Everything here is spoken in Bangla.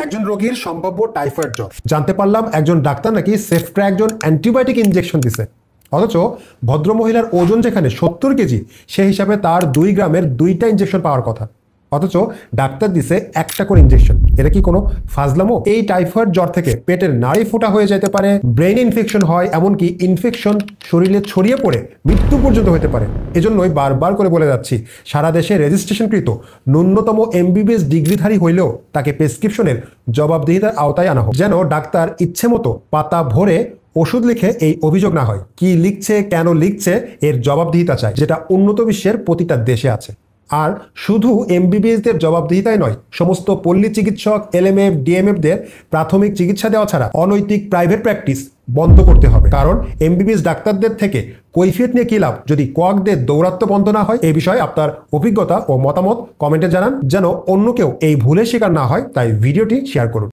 একজন রোগীর সম্ভাব্য টাইফয়েড জ্বর জানতে পারলাম একজন ডাক্তার নাকি সেফট্রা একজন অ্যান্টিবায়োটিক ইনজেকশন দিছে। অথচ ভদ্রমহিলার ওজন যেখানে 70 কেজি, সেই হিসাবে তার 2 গ্রামের 2টা ইনজেকশন পাওয়ার কথা, অথচ ডাক্তার দিছে একটা করে ইনজেকশন। এটা কি কোনো ফাজলামো? এই টাইফয়েড জ্বর থেকে পেটের নাড়ি ফোটা হয়ে যেতে পারে, ব্রেন ইনফেকশন হয়, এমনকি ইনফেকশন শরীরে ছড়িয়ে পড়ে মৃত্যু পর্যন্ত হতে পারে। এজন্যই বারবার করে বলে যাচ্ছি, সারা দেশে রেজিস্ট্রেশনকৃত ন্যূনতম এমবিবিএস ডিগ্রিধারী হইলেও তাকে প্রেসক্রিপশনের জবাবদিহিতার আওতায় আনা হোক, যেন ডাক্তার ইচ্ছে মতো পাতা ভরে ওষুধ লিখে এই অভিযোগ না হয়। কি লিখছে, কেন লিখছে, এর জবাবদিহিতা চাই, যেটা উন্নত বিশ্বের প্রতিটা দেশে আছে। আর শুধু এমবিবিএসদের জবাবদিহিতাই নয়, সমস্ত পল্লী চিকিৎসক, এলএমএফ, ডিএমএফদের প্রাথমিক চিকিৎসা দেওয়া ছাড়া অনৈতিক প্রাইভেট প্র্যাকটিস বন্ধ করতে হবে। কারণ এমবিবিএস ডাক্তারদের থেকে কৈফিয়ত নিয়ে কি লাভ যদি কোয়াকদের দৌরাত্ম্য বন্ধ না হয়? এই বিষয়ে আপনার অভিজ্ঞতা ও মতামত কমেন্টে জানান, যেন অন্য কেউ এই ভুলের শিকার না হয়। তাই ভিডিওটি শেয়ার করুন।